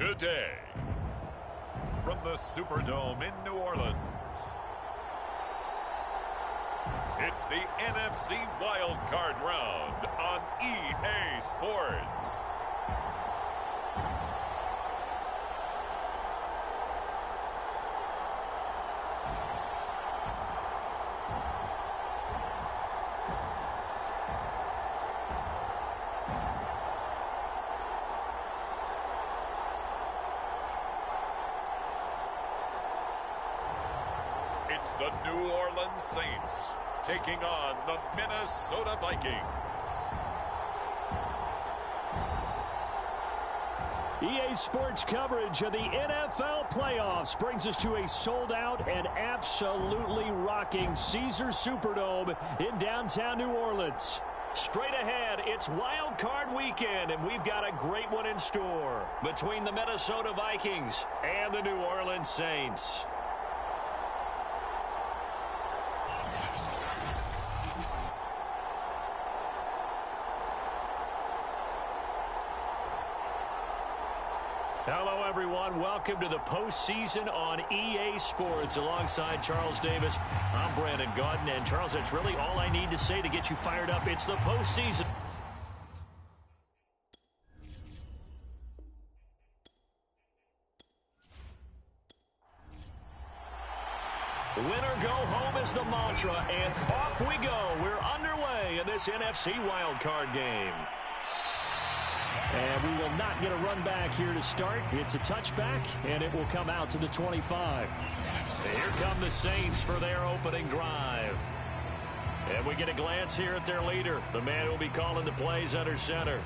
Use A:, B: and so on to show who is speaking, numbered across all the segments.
A: today. From the Superdome in New Orleans, it's the NFC Wildcard round on EA Sports. It's the New Orleans Saints taking on the Minnesota Vikings.
B: EA Sports coverage of the NFL playoffs brings us to a sold-out and absolutely rocking Caesars Superdome in downtown New Orleans. Straight ahead, it's Wild Card Weekend, and we've got a great one in store between the Minnesota Vikings and the New Orleans Saints. Hello, everyone. Welcome to the postseason on EA Sports. Alongside Charles Davis, I'm Brandon Gaudin. And, Charles, that's really all I need to say to get you fired up. It's the postseason. Winner go home is the mantra, and off we go. We're underway in this NFC wildcard game. And we will not get a run back here to start. It's a touchback, and it will come out to the 25. Here come the Saints for their opening drive. And we get a glance here at their leader, the man who will be calling the plays under center.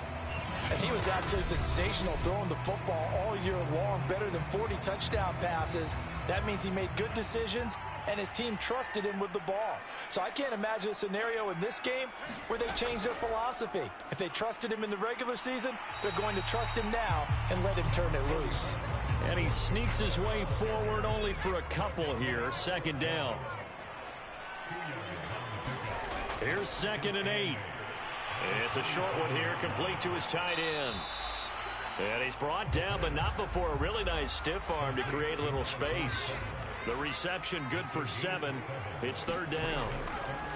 C: And he was absolutely sensational throwing the football all year long, better than 40 touchdown passes. That means he made good decisions, and his team trusted him with the ball. So I can't imagine a scenario in this game where they change their philosophy. If they trusted him in the regular season, they're going to trust him now and let him turn it loose.
B: And he sneaks his way forward only for a couple here. Second down. Here's 2nd and 8. It's a short one here, complete to his tight end. And he's brought down, but not before a really nice stiff arm to create a little space. The reception good for 7. It's 3rd down.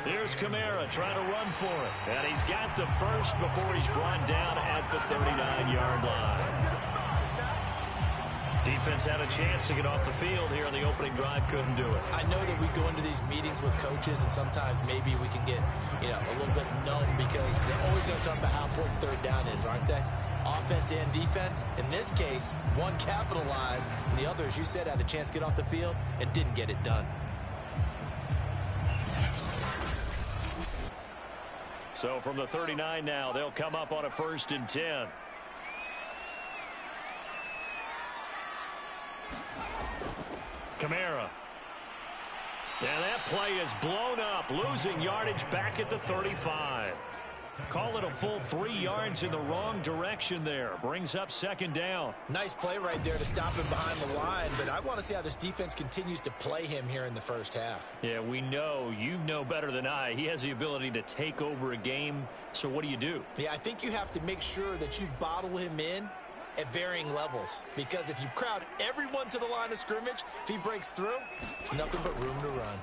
B: Here's Kamara trying to run for it. And he's got the first before he's brought down at the 39-yard line. Defense had a chance to get off the field here on the opening drive, couldn't do it.
C: I know that we go into these meetings with coaches, and sometimes maybe we can get, a little bit numb because they're always going to talk about how important 3rd down is, aren't they? Offense and defense. In this case, one capitalized, and the other, as you said, had a chance to get off the field and didn't get it done.
B: So from the 39 now, they'll come up on a 1st and 10. Kamara. And that play is blown up, losing yardage back at the 35. Call it a full 3 yards in the wrong direction there. Brings up 2nd down.
C: Nice play right there to stop him behind the line, but I want to see how this defense continues to play him here in the first half.
B: Yeah, we know, you know better than I, he has the ability to take over a game. So what do?
C: Yeah, I think you have to make sure that you bottle him in at varying levels, because if you crowd everyone to the line of scrimmage, if he breaks through, it's nothing but room to run.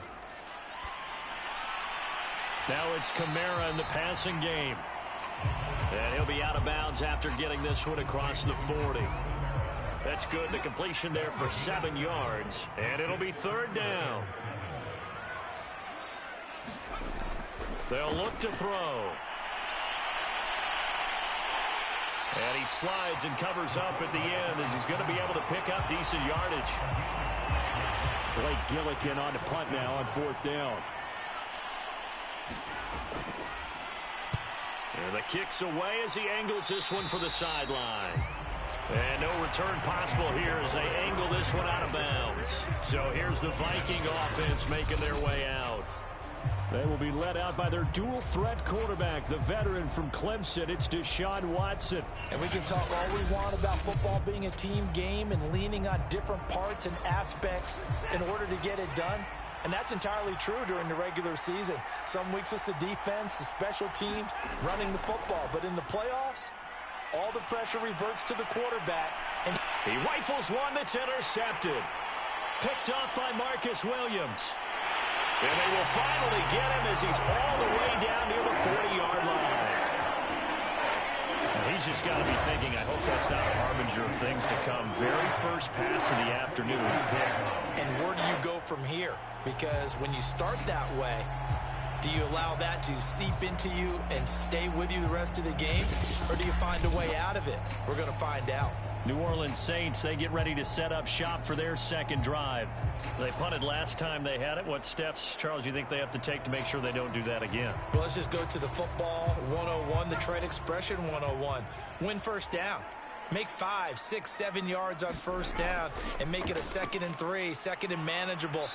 B: Now it's Kamara in the passing game. And he'll be out of bounds after getting this one across the 40. That's good. The completion there for 7 yards. And it'll be 3rd down. They'll look to throw. And he slides and covers up at the end as he's going to be able to pick up decent yardage. Blake Gillikin on the punt now on 4th down. And the kick's away as he angles this one for the sideline. And no return possible here as they angle this one out of bounds. So here's the Viking offense making their way out. They will be led out by their dual-threat quarterback, the veteran from Clemson. It's Deshaun Watson.
C: And we can talk all we want about football being a team game and leaning on different parts and aspects in order to get it done. And that's entirely true during the regular season. Some weeks it's the defense, the special teams, running the football. But in the playoffs, all the pressure reverts to the quarterback. And
B: he rifles one that's intercepted. Picked up by Marcus Williams. And they will finally get him as he's all the way down near the 40-yard line. He's just got to be thinking, I hope that's not a harbinger of things to come. Very first pass of the afternoon picked.
C: And where do you go from here? Because when you start that way, do you allow that to seep into you and stay with you the rest of the game? Or do you find a way out of it? We're going to find out.
B: New Orleans Saints, they get ready to set up shop for their second drive. They punted last time they had it. What steps, Charles, you think they have to take to make sure they don't do that again?
C: Well, let's just go to the football 101, the trade expression 101. Win first down. Make 5, 6, 7 yards on first down and make it a 2nd and 3, 2nd and manageable.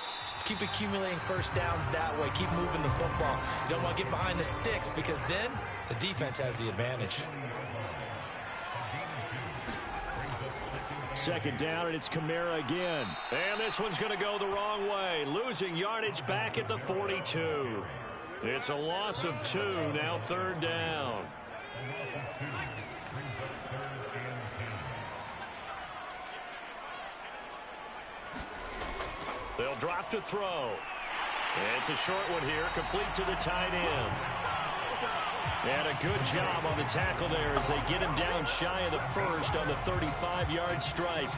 C: Keep accumulating first downs that way. Keep moving the football. You don't want to get behind the sticks because then the defense has the advantage.
B: Second down, and it's Kamara again. And this one's going to go the wrong way. Losing yardage back at the 42. It's a loss of 2, now 3rd down. They'll drop to throw. It's a short one here, complete to the tight end. And a good job on the tackle there as they get him down shy of the first on the 35-yard stripe.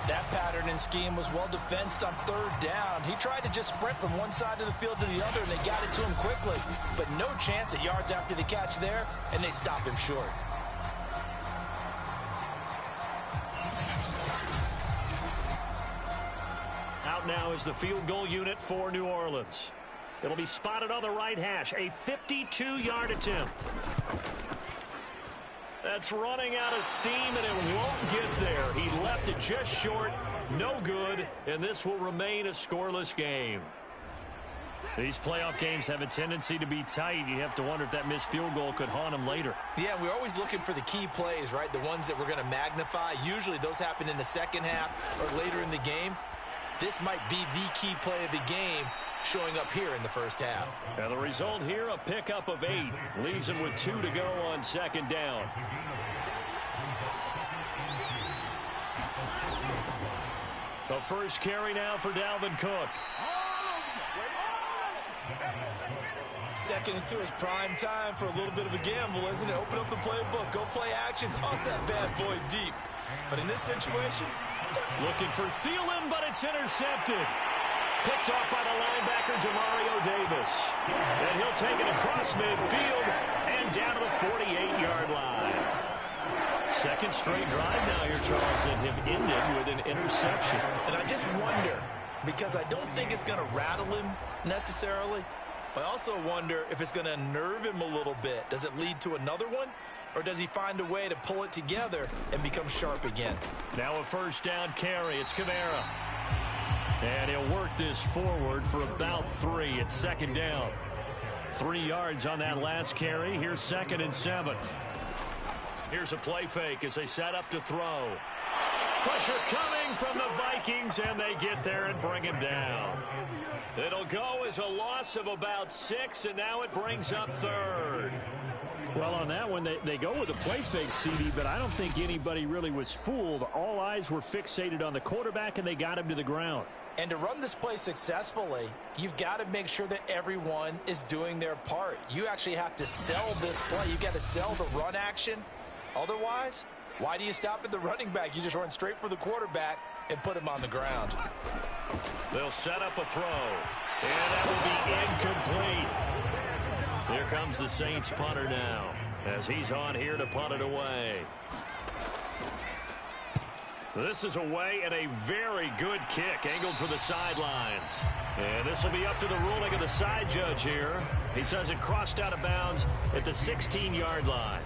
C: That pattern and scheme was well defensed on 3rd down. He tried to just sprint from one side of the field to the other, and they got it to him quickly. But no chance at yards after the catch there, and they stopped him short.
B: Out now is the field goal unit for New Orleans. It'll be spotted on the right hash. A 52-yard attempt. That's running out of steam, and it won't get there. He left it just short. No good, and this will remain a scoreless game. These playoff games have a tendency to be tight. You have to wonder if that missed field goal could haunt him later.
C: Yeah, we're always looking for the key plays, right? The ones that we're going to magnify. Usually those happen in the second half or later in the game. This might be the key play of the game showing up here in the first half.
B: And the result here, a pickup of 8. Leaves him with 2 to go on 2nd down. The first carry now for Dalvin Cook.
C: 2nd and 2 is prime time for a little bit of a gamble, isn't it? Open up the playbook, go play action, toss that bad boy deep. But in this situation,
B: looking for Thielen, but it's intercepted. Picked off by the linebacker, Demario Davis. And he'll take it across midfield and down to the 48-yard line. Second straight drive now here, Charles, that have ended with an interception.
C: And I just wonder, because I don't think it's going to rattle him necessarily, but I also wonder if it's going to unnerve him a little bit. Does it lead to another one? Or does he find a way to pull it together and become sharp again?
B: Now a first down carry. It's Kamara. And he'll work this forward for about 3. It's 2nd down. 3 yards on that last carry. Here's 2nd and 7. Here's a play fake as they set up to throw. Pressure coming from the Vikings, and they get there and bring him down. It'll go as a loss of about 6, and now it brings up 3rd.
D: Well, on that one, they go with a play fake, CD, but I don't think anybody really was fooled. All eyes were fixated on the quarterback, and they got him to the ground.
C: And to run this play successfully, you've got to make sure that everyone is doing their part. You actually have to sell this play. You've got to sell the run action. Otherwise, why do you stop at the running back? You just run straight for the quarterback and put him on the ground.
B: They'll set up a throw, and that will be incomplete. Here comes the Saints punter now as he's on here to punt it away. This is away and a very good kick angled for the sidelines. And this will be up to the ruling of the side judge here. He says it crossed out of bounds at the 16-yard line.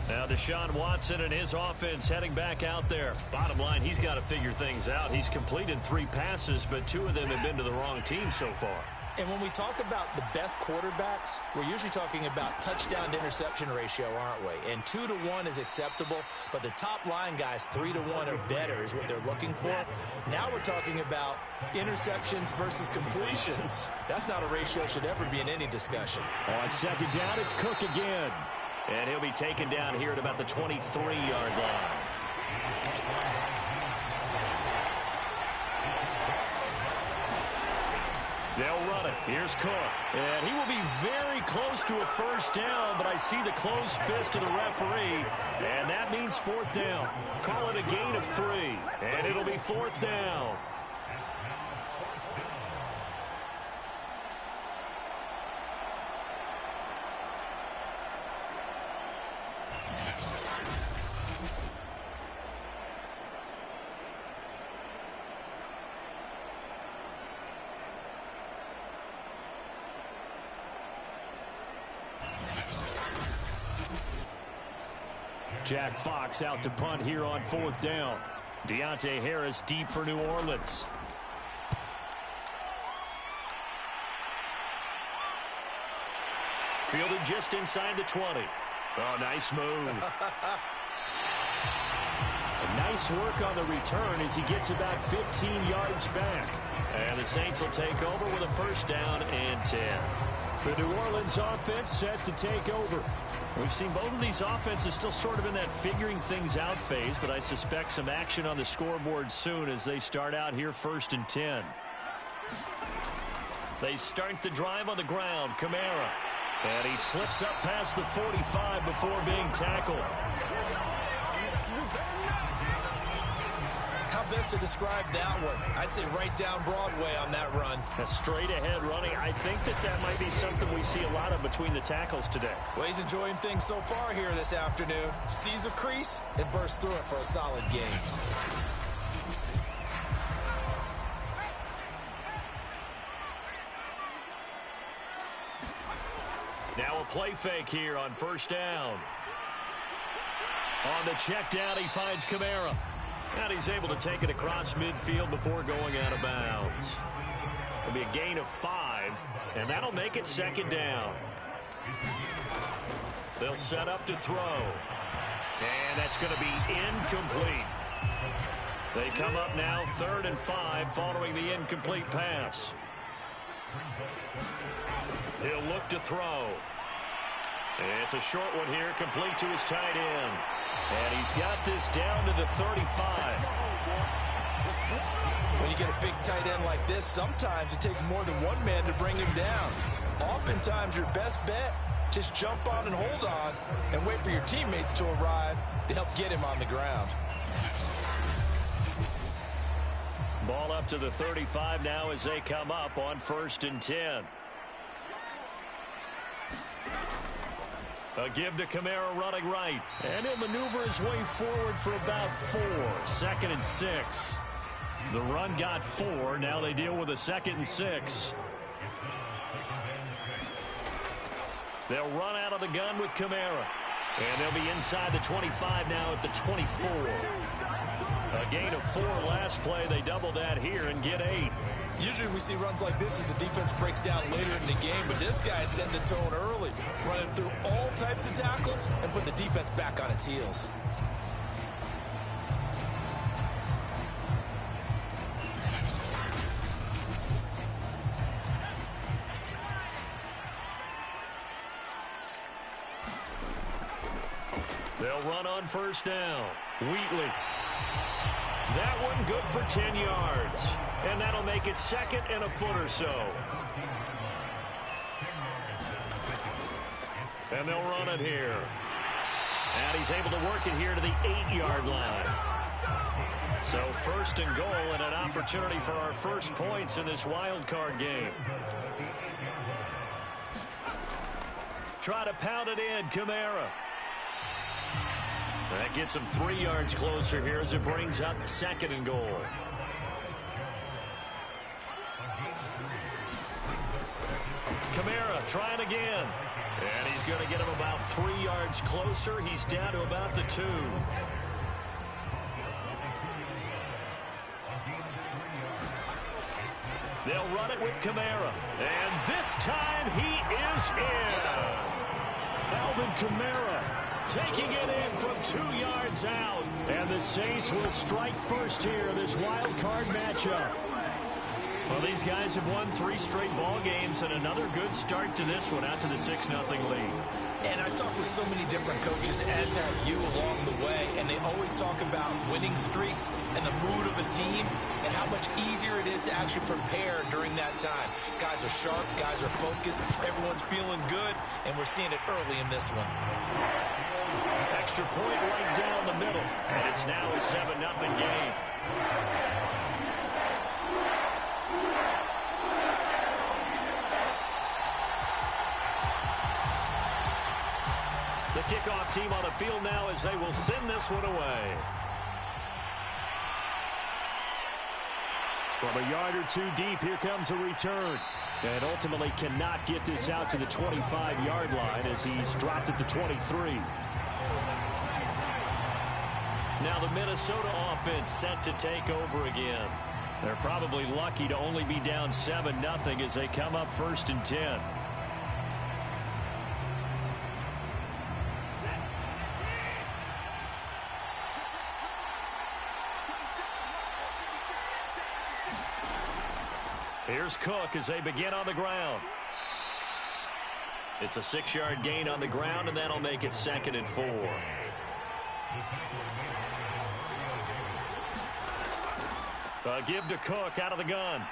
B: Now Deshaun Watson and his offense heading back out there. Bottom line, he's got to figure things out. He's completed 3 passes, but 2 of them have been to the wrong team so far.
C: And when we talk about the best quarterbacks, we're usually talking about touchdown to interception ratio, aren't we? And 2 to 1 is acceptable, but the top line guys, 3 to 1 or better is what they're looking for. Now we're talking about interceptions versus completions. That's not a ratio that should ever be in any discussion.
D: On 2nd down, it's Cook again.
B: And he'll be taken down here at about the 23-yard line. They'll run it. Here's Cook. And he will be very close to a first down, but I see the closed fist of the referee, and that means fourth down. Call it a gain of 3, and it'll be fourth down. Jack Fox out to punt here on fourth down. Deontay Harris deep for New Orleans. Fielded just inside the 20. Oh, nice move.
D: Nice work on the return as he gets about 15 yards back.
B: And the Saints will take over with a first down and 10.
D: The New Orleans offense set to take over.
B: We've seen both of these offenses still sort of in that figuring things out phase, but I suspect some action on the scoreboard soon as they start out here first and 10. They start the drive on the ground. Kamara. And he slips up past the 45 before being tackled.
C: How best to describe that one? I'd say right down Broadway on that run.
D: A straight ahead running. I think that might be something we see a lot of between the tackles today.
C: Well, he's enjoying things so far here this afternoon. Sees a crease and bursts through it for a solid gain.
B: Now a play fake here on first down. On the check down, he finds Kamara. And he's able to take it across midfield before going out of bounds. It'll be a gain of 5, and that'll make it second down. They'll set up to throw. And that's going to be incomplete. They come up now 3rd and 5 following the incomplete pass. He'll look to throw. It's a short one here, complete to his tight end. And he's got this down to the 35.
C: When you get a big tight end like this, sometimes it takes more than one man to bring him down. Oftentimes, your best bet, just jump on and hold on and wait for your teammates to arrive to help get him on the ground.
B: Ball up to the 35 now as they come up on 1st and 10. A give to Kamara running right. And he'll maneuver his way forward for about 4. 2nd and 6. The run got 4. Now they deal with a 2nd and 6. They'll run out of the gun with Kamara. And they'll be inside the 25 now at the 24. A gain of 4 last play. They double that here and get 8.
C: Usually we see runs like this as the defense breaks down later in the game, but this guy set the tone early, running through all types of tackles and put the defense back on its heels.
B: They'll run on first down. Wheatley. That one good for 10 yards. And that'll make it 2nd and a foot or so. And they'll run it here. And he's able to work it here to the 8-yard line. So 1st and goal and an opportunity for our first points in this wild card game. Try to pound it in, Kamara. That gets him 3 yards closer here as it brings up 2nd and goal. Kamara trying again. And he's going to get him about 3 yards closer. He's down to about the 2. They'll run it with Kamara. And this time he is in. Alvin Kamara taking it in from 2 yards out. And the Saints will strike first here in this wild card matchup.
D: Well, these guys have won 3 straight ball games and another good start to this one out to the 6-0 lead.
C: And I talked with so many different coaches, as have you along the way, and they always talk about winning streaks and the mood of a team and how much easier it is to actually prepare during that time. Guys are sharp, guys are focused, everyone's feeling good, and we're seeing it early in this one.
B: Extra point right down the middle, and it's now a 7-0 game. The kickoff team on the field now as they will send this one away.
D: From a yard or 2 deep, here comes a return. And ultimately cannot get this out to the 25-yard line as he's dropped at the 23.
B: Now the Minnesota offense set to take over again.
D: They're probably lucky to only be down 7-0 as they come up 1st and 10.
B: Here's Cook as they begin on the ground. It's a 6-yard gain on the ground, and that'll make it 2nd and 4. Give to Cook out of the gun.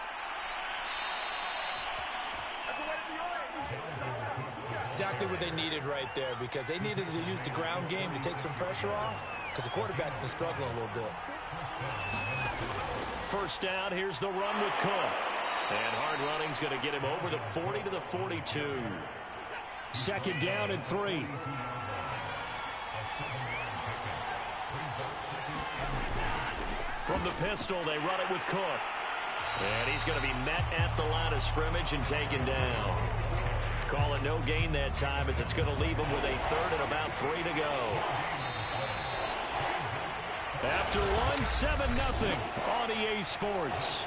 C: Exactly what they needed right there, because they needed to use the ground game to take some pressure off, because the quarterback's been struggling a little bit.
B: First down, here's the run with Cook. And hard running's going to get him over the 40 to the 42.
D: 2nd down and 3.
B: From the pistol, they run it with Cook. And he's going to be met at the line of scrimmage and taken down. Call it no gain that time as it's going to leave him with a 3rd and about 3 to go.
D: After one, 7-0 on EA Sports.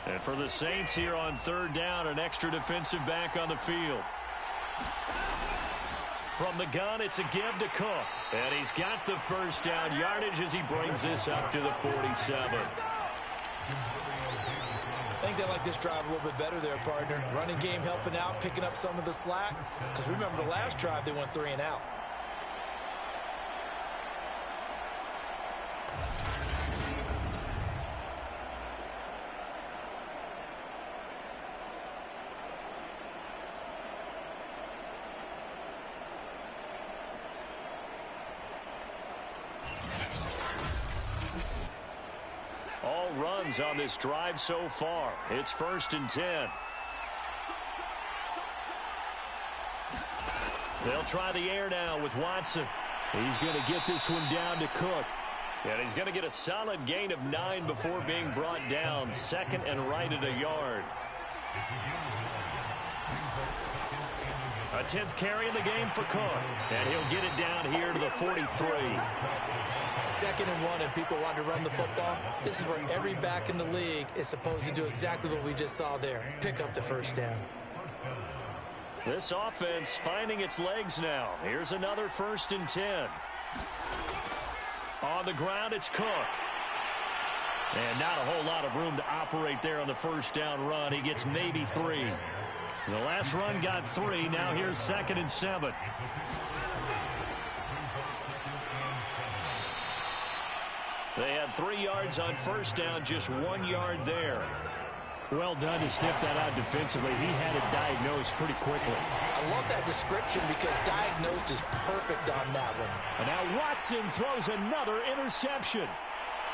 D: And for the Saints here on 3rd down, an extra defensive back on the field.
B: From the gun, it's a give to Cook.
D: And he's got the first down yardage as he brings this up to the 47.
C: I think they like this drive a little bit better there, partner. Running game helping out, picking up some of the slack. Because remember, the last drive, they went 3 and out.
D: All runs on this drive so far. It's 1st and 10.
B: They'll try the air now with Watson.
D: He's going to get this one down to Cook.
B: And he's going to get a solid gain of 9 before being brought down. 2nd and right at a yard. A 10th carry in the game for Cook. And he'll get it down here to the 43.
C: 2nd and 1, and people want to run the football. This is where every back in the league is supposed to do exactly what we just saw there. Pick up the first down.
B: This offense finding its legs now. Here's another 1st and 10. On the ground, it's Cook.
D: And not a whole lot of room to operate there on the first down run. He gets maybe 3. The last run got 3. Now here's 2nd and 7.
B: They had 3 yards on first down, just 1 yard there.
D: Well done to sniff that out defensively. He had it diagnosed pretty quickly.
C: I love that description because diagnosed is perfect on that one.
D: And now Watson throws another interception.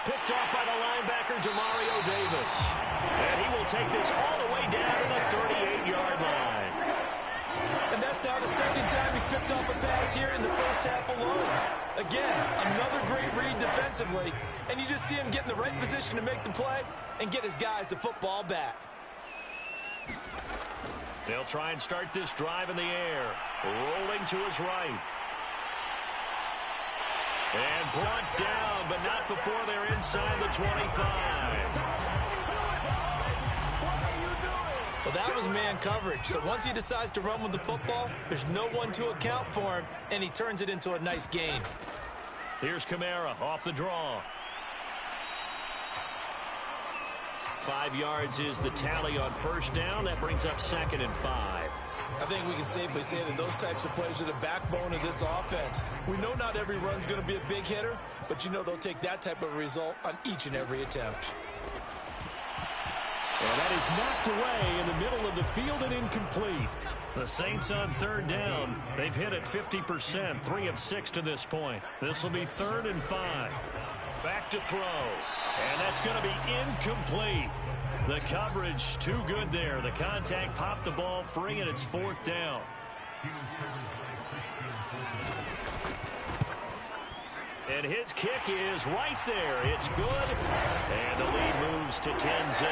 B: Picked off by the linebacker, Demario Davis. And he will take this all the way down to the 38-yard line.
C: And that's now the 2nd time he's picked off a pass here in the first half alone. Again, another great read defensively. And you just see him get in the right position to make the play and get his guys the football back.
B: They'll try and start this drive in the air. Rolling to his right. And brought down, but not before they're inside the 25.
C: Well, that was man coverage. So once he decides to run with the football, there's no one to account for him, and he turns it into a nice gain.
B: Here's Kamara off the draw. 5 yards is the tally on first down. That brings up 2nd and 5.
C: I think we can safely say that those types of plays are the backbone of this offense. We know not every run's going to be a big hitter, but you know they'll take that type of result on each and every attempt.
B: And that is knocked away in the middle of the field and incomplete. The Saints on 3rd down. They've hit it 50%, 3 of 6 to this point. This will be 3rd and 5. Back to throw. And that's going to be incomplete. The coverage too good there. The contact popped the ball free, and it's 4th down. And his kick is right there. It's good. And the lead moves to 10-zip.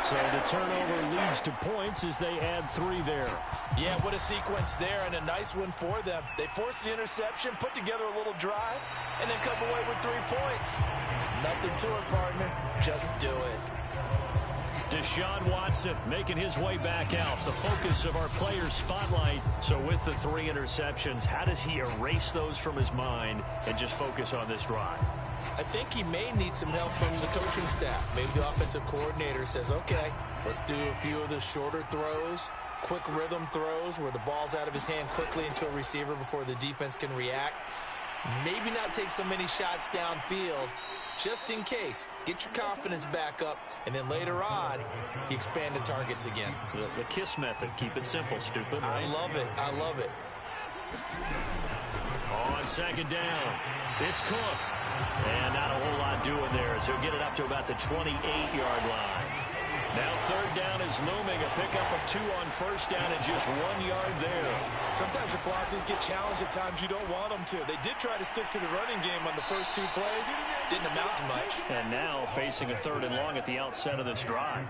B: So the turnover leads to points as they add 3 there.
C: Yeah, what a sequence there, and a nice one for them. They forced the interception, put together a little drive, and then come away with 3 points. Nothing to it, partner. Just do it.
B: Deshaun Watson making his way back out, the focus of our players' spotlight. So with the 3 interceptions, how does he erase those from his mind and just focus on this drive?
C: I think he may need some help from the coaching staff. Maybe the offensive coordinator says, okay, let's do a few of the shorter throws, quick rhythm throws where the ball's out of his hand quickly into a receiver before the defense can react. Maybe not take so many shots downfield, just in case. Get your confidence back up, and then later on, you expand the targets again.
B: The KISS method. Keep it simple, stupid. Right?
C: I love it. I love it.
B: On 2nd down, it's Cook. And not a whole lot doing there as he'll get it up to about the 28-yard line. Now 3rd down is looming. A pickup of 2 on 1st down and just 1 yard there.
C: Sometimes your philosophies get challenged at times you don't want them to. They did try to stick to the running game on the first 2 plays. Didn't amount to much.
B: And now facing a 3rd and long at the outset of this drive.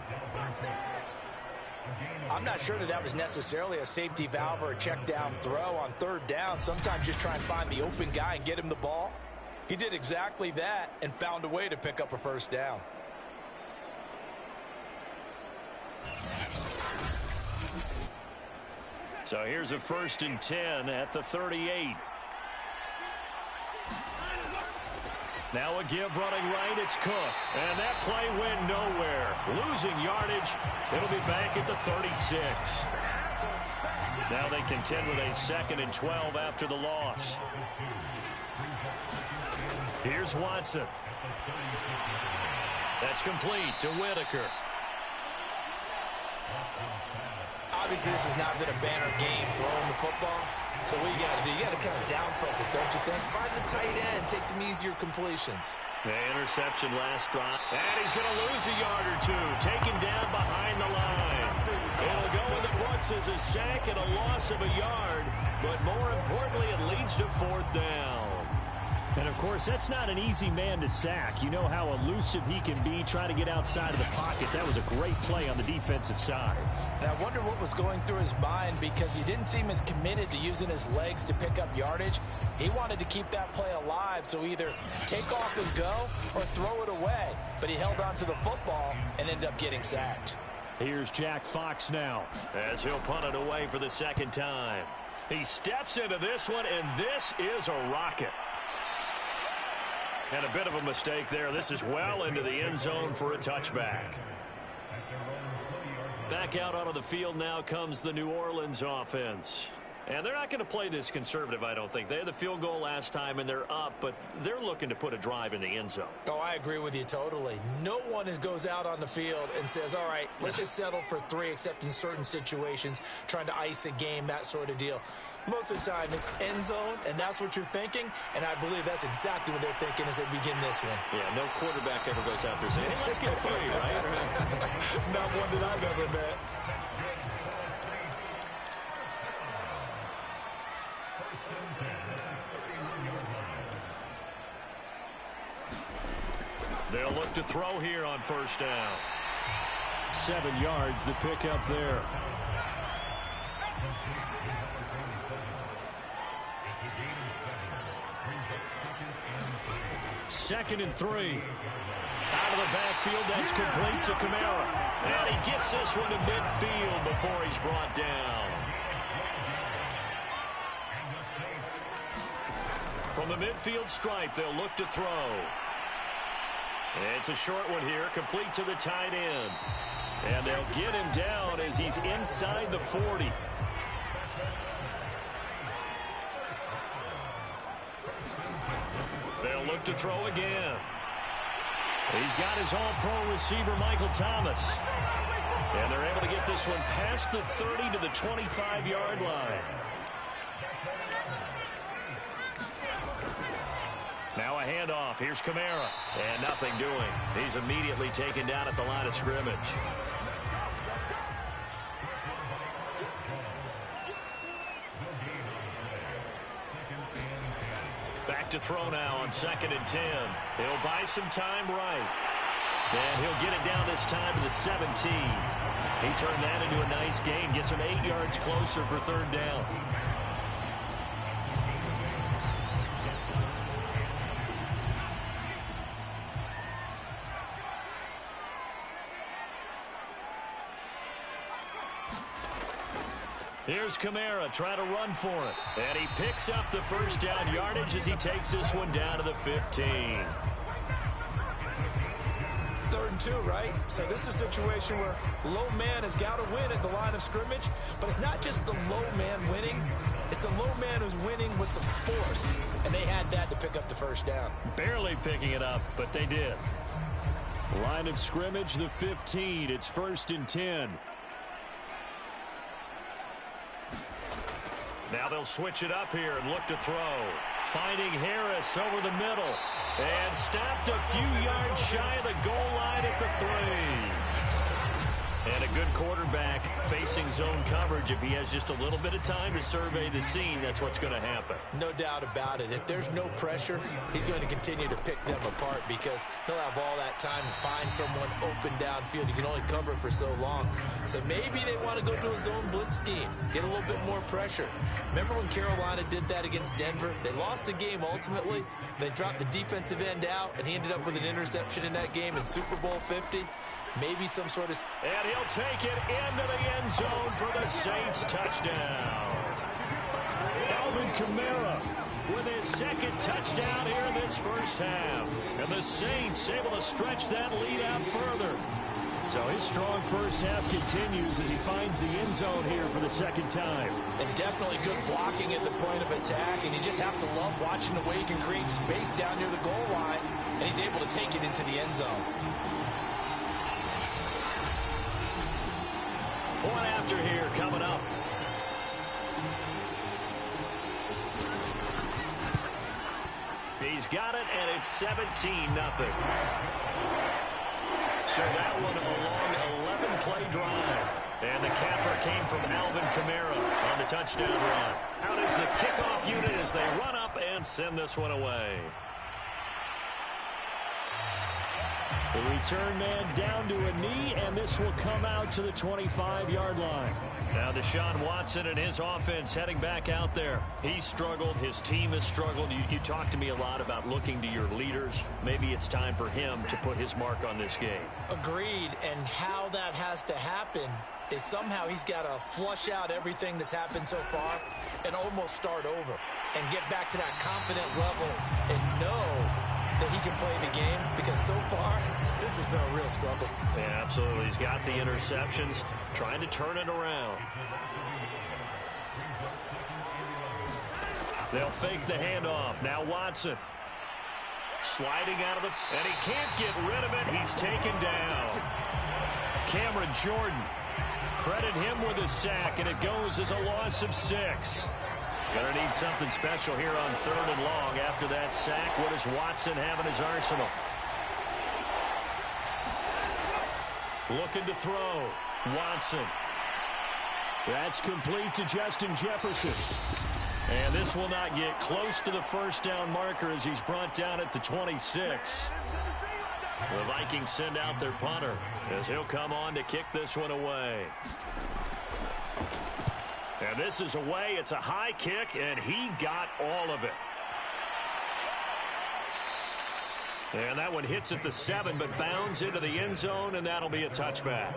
C: I'm not sure that was necessarily a safety valve or a check down throw on 3rd down. Sometimes just try and find the open guy and get him the ball. He did exactly that and found a way to pick up a 1st down.
B: So here's a 1st and 10 at the 38. Now a give running right. It's Cook. And that play went nowhere. Losing yardage. It'll be back at the 36. Now they contend with a 2nd and 12 after the loss. Here's Watson. That's complete to Whitaker.
C: Obviously, this has not been a banner game throwing the football. So what you got to do, you got to kind of down focus, don't you think? Find the tight end, take some easier completions.
B: The interception last drive. And he's going to lose a yard or 2. Taken down behind the line. It'll go in the books as a sack and a loss of a yard. But more importantly, it leads to 4th down. And, of course, that's not an easy man to sack. You know how elusive he can be trying to get outside of the pocket. That was a great play on the defensive side.
C: And I wonder what was going through his mind because he didn't seem as committed to using his legs to pick up yardage. He wanted to keep that play alive, so either take off and go or throw it away. But he held on to the football and ended up getting sacked.
B: Here's Jack Fox now as he'll punt it away for the 2nd time. He steps into this one, and this is a rocket. And a bit of a mistake there. This is well into the end zone for a touchback. Back out onto the field now comes the New Orleans offense. And they're not going to play this conservative, I don't think. They had the field goal last time, and they're up, but they're looking to put a drive in the end zone.
C: Oh, I agree with you totally. No one goes out on the field and says, all right, let's just settle for 3, except in certain situations, trying to ice a game, that sort of deal. Most of the time, it's end zone, and that's what you're thinking, and I believe that's exactly what they're thinking as they begin this one.
B: Yeah, no quarterback ever goes out there saying, hey, let's get 3, right?
C: Not one that I've ever met.
B: They'll look to throw here on 1st down. 7 yards, the pickup there. 2nd and 3. Out of the backfield, that's complete to Kamara. And he gets this one to midfield before he's brought down. From the midfield stripe, they'll look to throw. It's a short one here, complete to the tight end. And they'll get him down as he's inside the 40. They'll look to throw again. He's got his all-pro receiver, Michael Thomas. And they're able to get this one past the 30 to the 25-yard line. Now a handoff. Here's Kamara. And nothing doing. He's immediately taken down at the line of scrimmage. Back to throw now on 2nd and 10. He'll buy some time right. And he'll get it down this time to the 17. He turned that into a nice gain. Gets him 8 yards closer for 3rd down. Here's Kamara trying to run for it. And he picks up the 1st down yardage as he takes this one down to the 15.
C: 3rd and 2, right? So this is a situation where low man has got to win at the line of scrimmage. But it's not just the low man winning. It's the low man who's winning with some force. And they had that to pick up the 1st down.
B: Barely picking it up, but they did. Line of scrimmage, the 15. It's 1st and 10. Now they'll switch it up here and look to throw. Finding Harris over the middle. And stopped a few yards shy of the goal line at the 3. And a good quarterback facing zone coverage. If he has just a little bit of time to survey the scene, that's what's going to happen.
C: No doubt about it. If there's no pressure, he's going to continue to pick them apart because he'll have all that time to find someone open downfield. You can only cover it for so long. So maybe they want to go to a zone blitz scheme, get a little bit more pressure. Remember when Carolina did that against Denver? They lost the game ultimately. They dropped the defensive end out, and he ended up with an interception in that game in Super Bowl 50. Maybe some sort of...
B: And he'll take it into the end zone for the Saints touchdown. Alvin Kamara with his 2nd touchdown here in this 1st half. And the Saints able to stretch that lead out further. So his strong 1st half continues as he finds the end zone here for the 2nd time.
C: And definitely good blocking at the point of attack. And you just have to love watching the way he can create space down near the goal line. And he's able to take it into the end zone.
B: One after here coming up. He's got it, and it's 17-0. So that one a long 11-play drive. And the capper came from Alvin Kamara on the touchdown run. Out is the kickoff unit as they run up and send this one away. The return man down to a knee, and this will come out to the 25-yard line. Now Deshaun Watson and his offense heading back out there. He struggled. His team has struggled. You talked to me a lot about looking to your leaders. Maybe it's time for him to put his mark on this game.
C: Agreed, and how that has to happen is somehow he's got to flush out everything that's happened so far and almost start over and get back to that confident level and know that he can play the game, because so far this has been a real struggle.
B: Yeah, absolutely. He's got the interceptions, trying to turn it around. They'll fake the handoff. Now Watson sliding out of the, and he can't get rid of it. He's taken down. Cameron Jordan, credit him with a sack, and it goes as a loss of 6. Gonna need something special here on 3rd and long. After that sack, what does Watson have in his arsenal? Looking to throw. Watson. That's complete to Justin Jefferson. And this will not get close to the 1st down marker as he's brought down at the 26. The Vikings send out their punter as he'll come on to kick this one away. And this is away. It's a high kick, and he got all of it. And that one hits at the 7, but bounds into the end zone, and that'll be a touchback.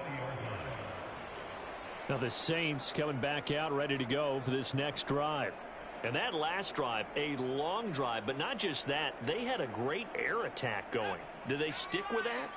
D: Now the Saints coming back out ready to go for this next drive.
B: And that last drive, a long drive, but not just that. They had a great air attack going. Do they stick with that?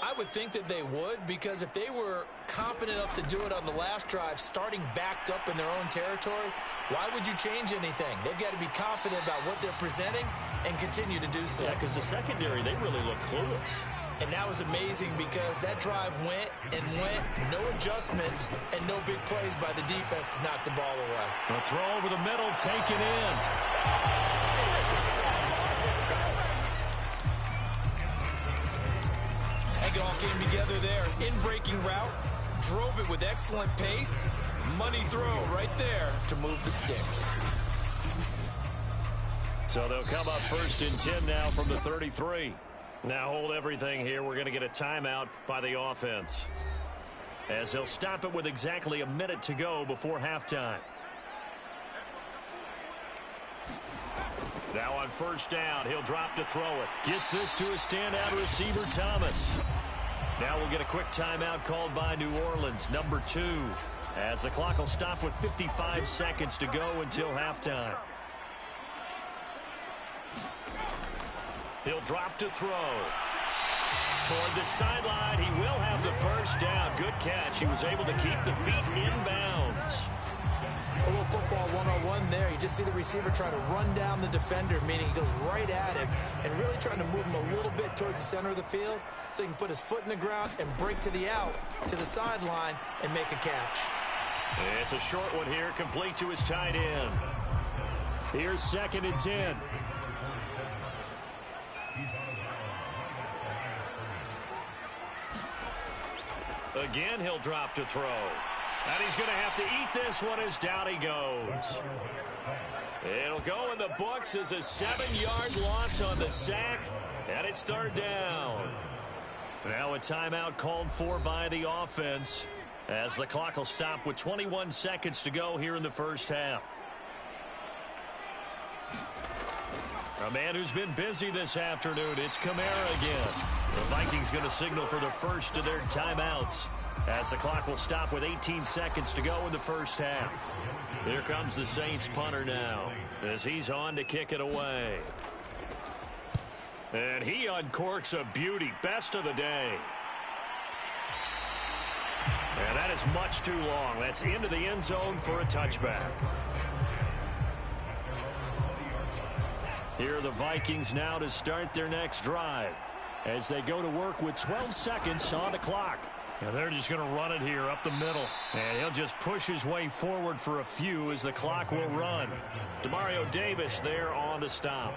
C: I would think that they would, because if they were confident enough to do it on the last drive, starting backed up in their own territory, why would you change anything? They've got to be confident about what they're presenting and continue to do so.
B: Yeah, because the secondary, they really look clueless.
C: And that was amazing because that drive went and went, no adjustments, and no big plays by the defense to knock the ball away.
D: A throw over the middle, taken in.
C: I think it all came together there. In-breaking route, drove it with excellent pace. Money throw right there to move the sticks.
B: So they'll come up 1st and 10 now from the 33. Now hold everything here. We're going to get a timeout by the offense, as they'll stop it with exactly a minute to go before halftime. Now on 1st down, he'll drop to throw it. Gets this to a standout receiver, Thomas. Now we'll get a quick timeout called by New Orleans, number 2, as the clock will stop with 55 seconds to go until halftime. He'll drop to throw. Toward the sideline, he will have the 1st down. Good catch. He was able to keep the feet in bounds.
C: A little football 101 there. You just see the receiver try to run down the defender, meaning he goes right at him and really trying to move him a little bit towards the center of the field so he can put his foot in the ground and break to the out, to the sideline, and make a catch.
B: It's a short one here, complete to his tight end.
D: Here's 2nd and 10.
B: Again, he'll drop to throw. And he's going to have to eat this one as down he goes. It'll go in the books as a 7-yard loss on the sack, and it's 3rd down. Now a timeout called for by the offense, as the clock will stop with 21 seconds to go here in the 1st half. A man who's been busy this afternoon, it's Kamara again. The Vikings going to signal for the first of their timeouts, as the clock will stop with 18 seconds to go in the 1st half. Here comes the Saints punter now, as he's on to kick it away. And he uncorks a beauty, best of the day. And that is much too long. That's into the end zone for a touchback. Here are the Vikings now to start their next drive,
D: as they go to work with 12 seconds on the clock.
B: And they're just going to run it here up the middle. And he'll just push his way forward for a few as the clock will run. Demario Davis there on the stop.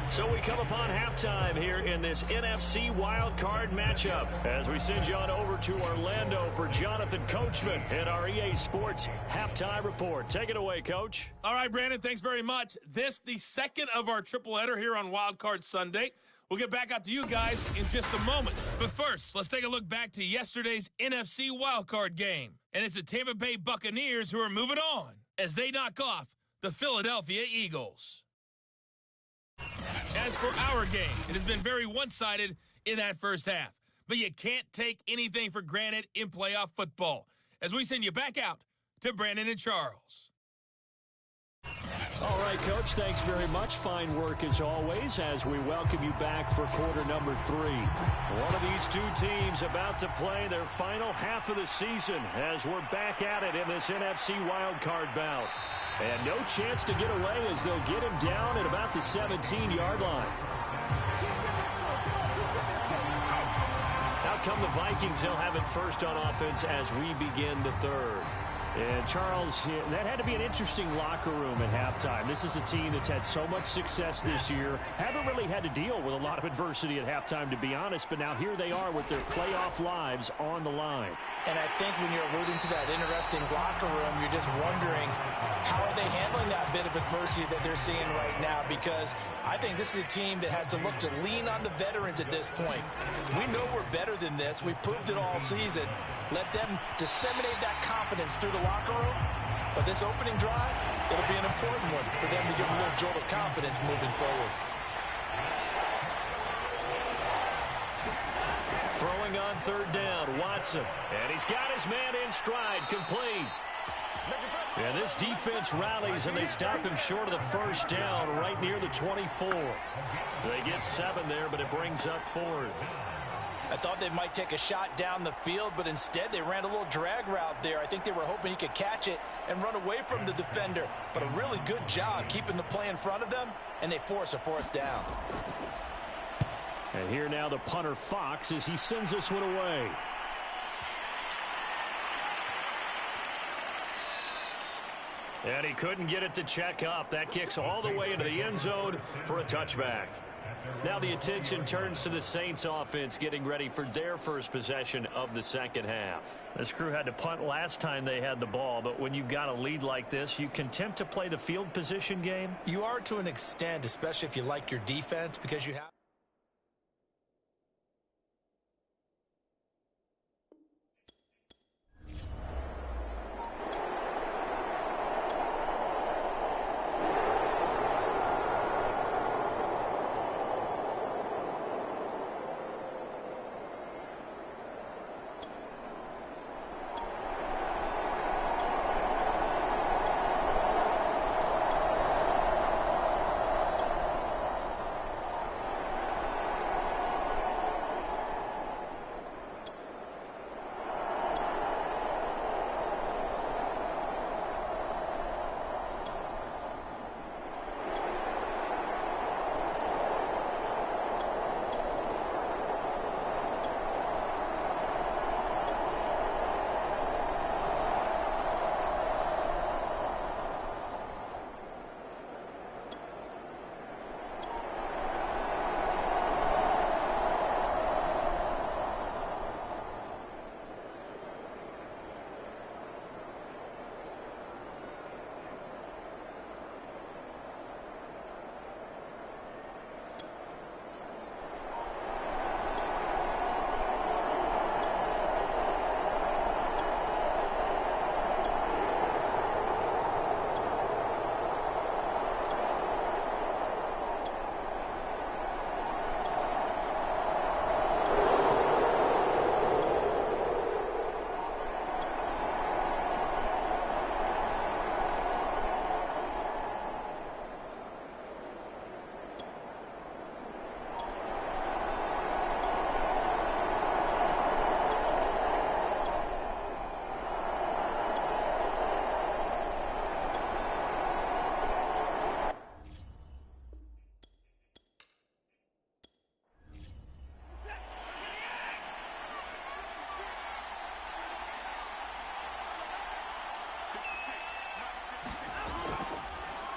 B: So we come upon halftime here in this NFC Wildcard matchup, as we send you on over to Orlando for Jonathan Coachman in our EA Sports Halftime Report. Take it away, Coach.
E: All right, Brandon, thanks very much. This, the second of our triple header here on Wildcard Sunday. We'll get back out to you guys in just a moment. But first, let's take a look back to yesterday's NFC Wildcard game. And it's the Tampa Bay Buccaneers who are moving on as they knock off the Philadelphia Eagles. As for our game, it has been very one-sided in that 1st half. But you can't take anything for granted in playoff football, as we send you back out to Brandon and Charles.
D: All right, Coach, thanks very much. Fine work as always as we welcome you back for quarter number 3.
B: One of these two teams about to play their final half of the season as we're back at it in this NFC wildcard bout.
D: And no chance to get away as they'll get him down at about the 17-yard line.
B: Out come the Vikings. They'll have it first on offense as we begin the 3rd.
D: And, Charles, that had to be an interesting locker room at halftime. This is a team that's had so much success this year. Haven't really had to deal with a lot of adversity at halftime, to be honest. But now here they are with their playoff lives on the line.
C: And I think when you're alluding to that interesting locker room, you're just wondering how are they handling that bit of adversity that they're seeing right now, because I think this is a team that has to look to lean on the veterans at this point. We know we're better than this. We've proved it all season. Let them disseminate that confidence through the locker room. But this opening drive, It'll be an important one for them to give a little jolt of confidence moving forward.
B: Throwing on third down, Watson. And he's got his man in stride, complete. And this defense rallies, and they stop him short of the first down right near the 24. They get 7 there, but it brings up 4th.
C: I thought they might take a shot down the field, but instead they ran a little drag route there. I think they were hoping he could catch it and run away from the defender. But a really good job keeping the play in front of them, and they force a 4th down.
D: And here now the punter, Fox, as he sends this one away.
B: And he couldn't get it to check up. That kicks all the way into the end zone for a touchback. Now the attention turns to the Saints offense getting ready for their first possession of the second half.
D: This crew had to punt last time they had the ball, but when you've got a lead like this, you can tempt to play the field position game.
C: You are to an extent, especially if you like your defense, because you have...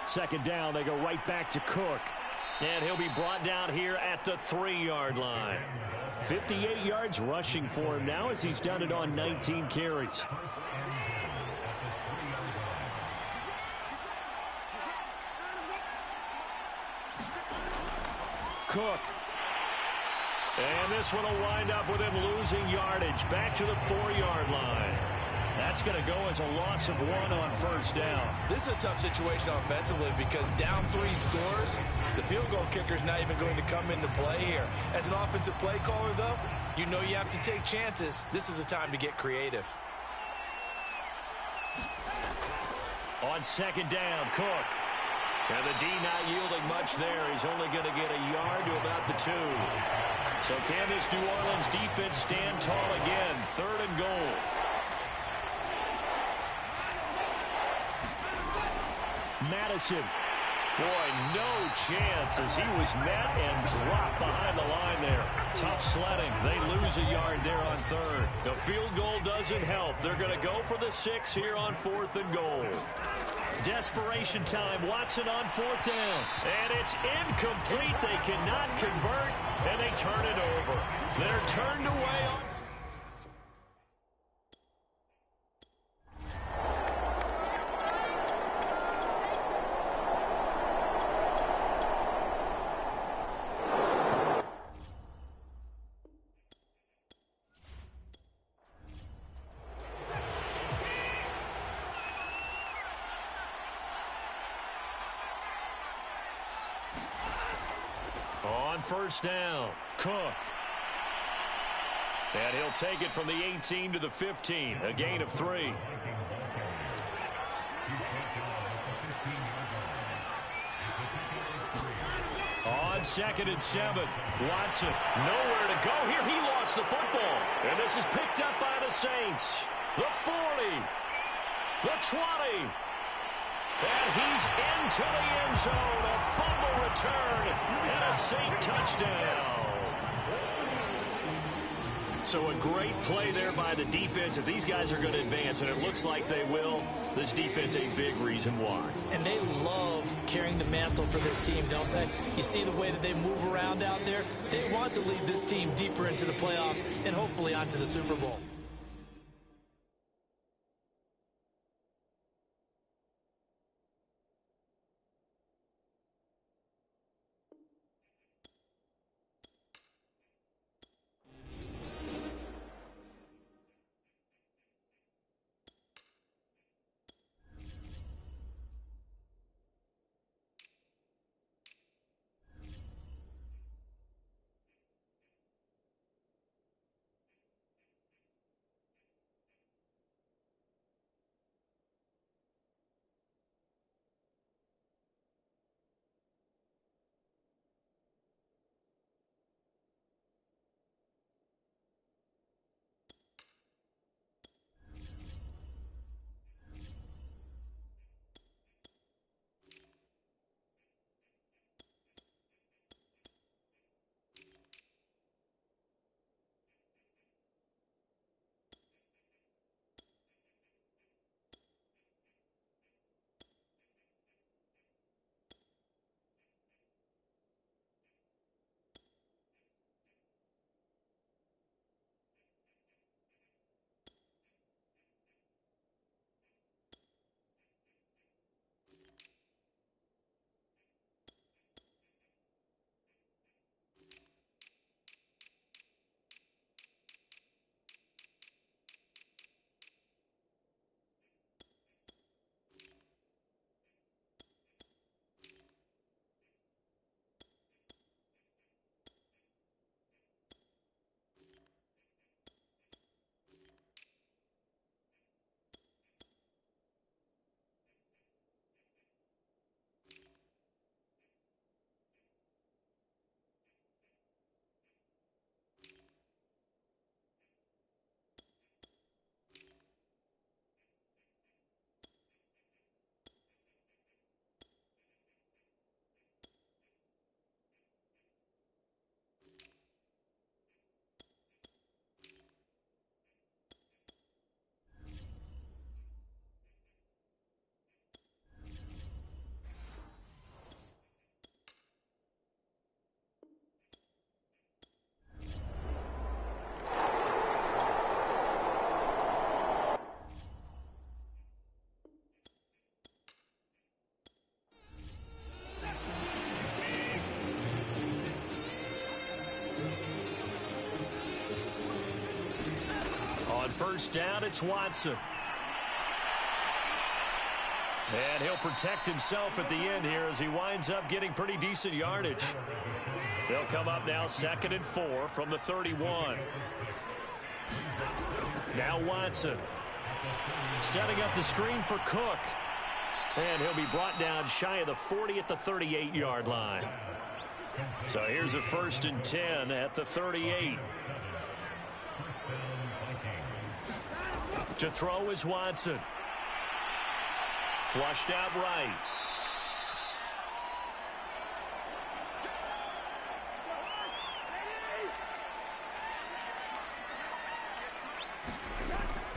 D: Second down, they go right back to Cook.
B: And he'll be brought down here at the 3-yard line.
D: 58 yards rushing for him now as he's done it on 19 carries. Cook.
B: And this one will wind up with him losing yardage back to the 4-yard line. That's going to go as a loss of 1 on first down.
C: This is a tough situation offensively because down 3 scores, the field goal kicker's not even going to come into play here. As an offensive play caller, though, you know you have to take chances. This is a time to get creative.
B: On second down, Cook. And the D not yielding much there. He's only going to get a yard to about the 2. So can this New Orleans defense stand tall again? 3rd and goal.
D: Madison.
B: Boy, no chance as he was met and dropped behind the line there. Tough sledding. They lose a yard there on 3rd. The field goal doesn't help. They're going to go for the 6 here on 4th and goal. Desperation time. Watson on 4th down. And it's incomplete. They cannot convert, and they turn it over. They're turned away on. on first down. Cook. And he'll take it from the 18 to the 15. A gain of 3. On 2nd and 7. Watson nowhere to go here. He lost the football. And this is picked up by the Saints. The 40. The 20. And he's into the end zone. A fumble return and a Saint touchdown. So a great play there by the defense. If these guys are going to advance, and it looks like they will, this defense a big reason why. And they love carrying the mantle for this team, don't they? You see the way that they move around out there? They want to lead this team deeper into the playoffs and hopefully onto the Super Bowl. First down, it's Watson. And he'll protect himself at the end here as he winds up getting pretty decent yardage. They'll come up now 2nd and 4 from the 31. Now Watson. Setting up the screen for Cook. And he'll be brought down shy of the 40 at the 38-yard line. So here's a 1st and 10 at the 38. To throw is Watson. Flushed out right.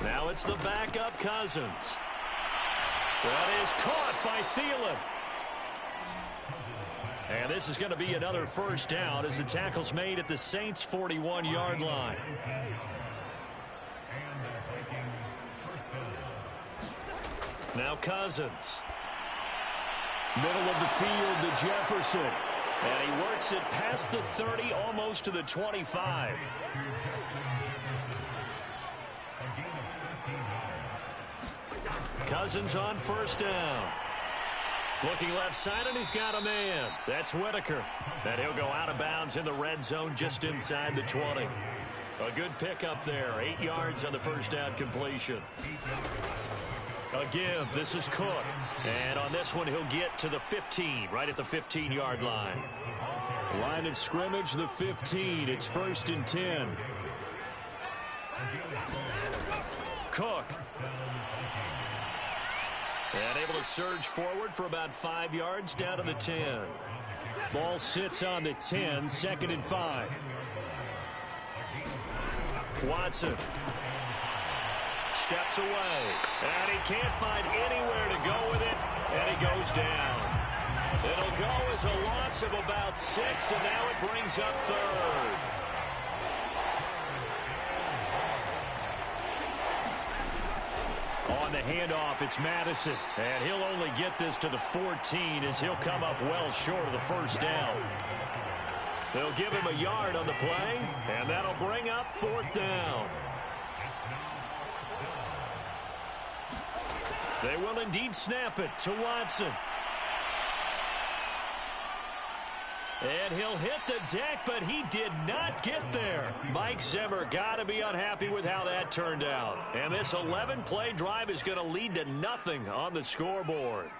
B: Now it's the backup Cousins. That is caught by Thielen. And this is going to be another first down as the tackle's made at the Saints' 41-yard line. Now Cousins. Middle of the field to Jefferson. And he works it past the 30, almost to the 25. Cousins on first down. Looking left side, and he's got a man. That's Whitaker. And he'll go out of bounds in the red zone just inside the 20. A good pickup there. 8 yards on the first down completion. A give. This is Cook. And on this one, he'll get to the 15, right at the 15-yard line.
D: Line of scrimmage, the 15. It's 1st and 10.
B: Cook. And able to surge forward for about 5 yards down to the 10.
D: Ball sits on the 10, 2nd and 5.
B: Watson steps away, and he can't find anywhere to go with it, and he goes down. It'll go as a loss of about 6, and now it brings up 3rd. On the handoff, it's Madison, and he'll only get this to the 14 as he'll come up well short of the first down. They'll give him a yard on the play, and that'll bring up 4th down. They will indeed snap it to Watson. And he'll hit the deck, but he did not get there. Mike Zimmer got to be unhappy with how that turned out. And this 11-play drive is going to lead to nothing on the scoreboard.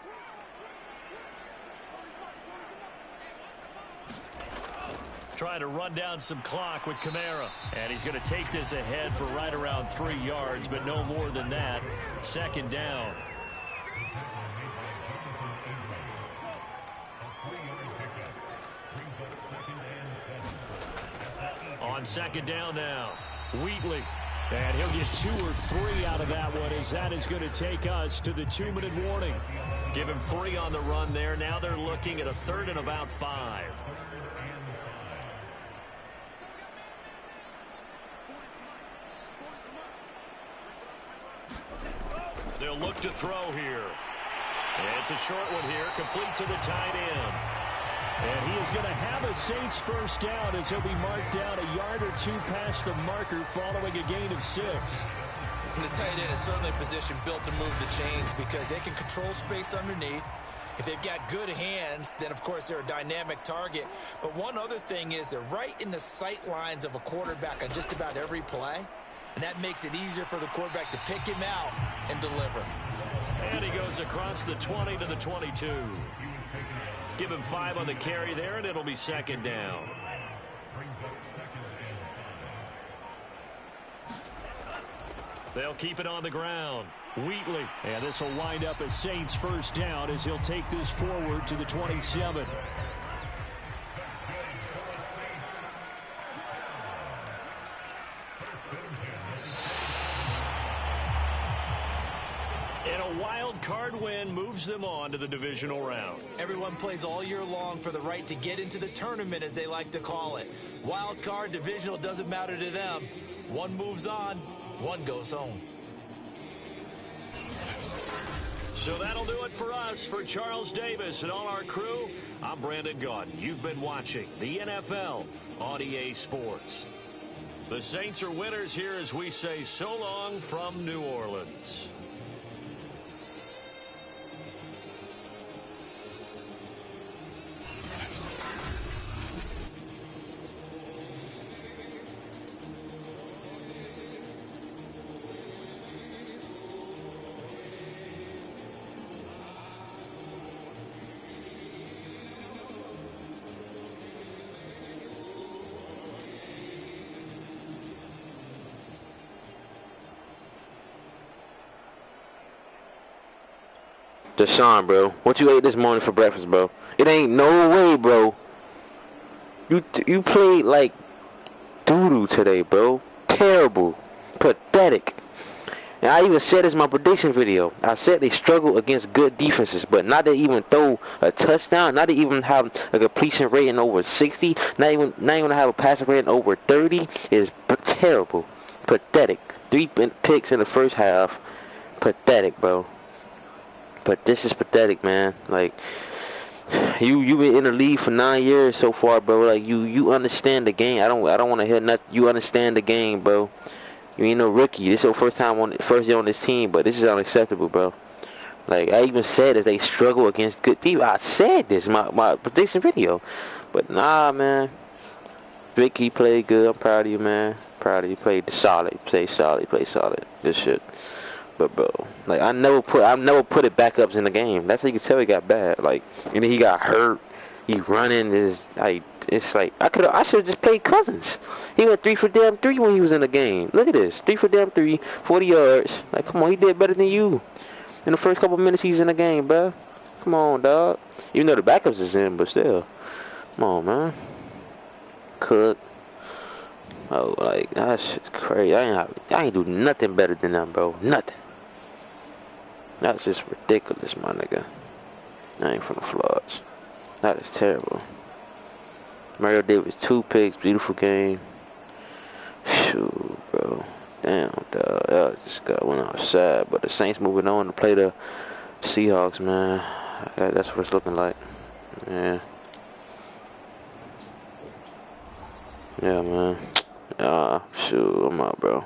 B: Trying to run down some clock with Kamara. And he's going to take this ahead for right around 3 yards, but no more than that. 2nd down. On 2nd down now, Wheatley. And he'll get 2 or 3 out of that one, as that is going to take us to the 2-minute warning. Give him 3 on the run there. Now they're looking at a 3rd and about 5. They'll look to throw here. And it's a short one here, complete to the tight end.
D: And he is going to have a Saints first down as he'll be marked down a yard or 2 past the marker following a gain of 6.
C: The tight end is certainly a position built to move the chains because they can control space underneath. If they've got good hands, then, of course, they're a dynamic target. But one other thing is they're right in the sight lines of a quarterback on just about every play. And that makes it easier for the quarterback to pick him out and deliver.
B: And he goes across the 20 to the 22. Give him 5 on the carry there, and it'll be 2nd down. They'll keep it on the ground. Wheatley.
D: And this will wind up a Saints first down as he'll take this forward to the 27.
B: And a wild card win moves them on to the divisional round.
C: Everyone plays all year long for the right to get into the tournament, as they like to call it. Wild card, divisional, doesn't matter to them. One moves on, one goes home.
B: So that'll do it for us. For Charles Davis and all our crew, I'm Brandon Gaudin. You've been watching the NFL on EA Sports. The Saints are winners here as we say so long from New Orleans.
F: Deshaun, bro, what you ate this morning for breakfast, bro? It ain't no way, bro. You played like doo-doo today, bro. Terrible. Pathetic. And I even said this in my prediction video. I said they struggle against good defenses, but not to even throw a touchdown, not to even have a completion rating over 60, not even to have a passing rating over 30 is terrible. Pathetic. 3 picks in the first half. Pathetic, bro. But this is pathetic, man. Like, you been in the league for 9 years so far, bro. Like, you understand the game. I don't want to hear nothing. You understand the game, bro. You ain't no rookie. This is your first year on this team, but this is unacceptable, bro. Like, I even said that they struggle against good teams. I said this in my prediction video. But, nah, man. Vicky played good. I'm proud of you, man. Proud of you. Played solid. Played solid. Good shit. But, bro, like, I never put it back ups in the game. That's how you can tell he got bad. Like, and then he got hurt. He running is like, it's like I should have just played Cousins. He went 3 for damn 3 when he was in the game. Look at this, 3 for damn 3, 40 yards. Like, come on, he did better than you in the first couple minutes he's in the game, bro. Come on, dog. Even though the backups is in, but still, come on, man. Cook. Oh, like, that shit's crazy. I ain't do nothing better than them, bro. Nothing. That's just ridiculous, my nigga. I ain't from the Floods. That is terrible. Mario Davis 2 picks, beautiful game. Shoot, bro. Damn, dog. That just went outside. But the Saints moving on to play the Seahawks, man. That's what it's looking like. Yeah. Yeah, man. Shoot, I'm out, bro.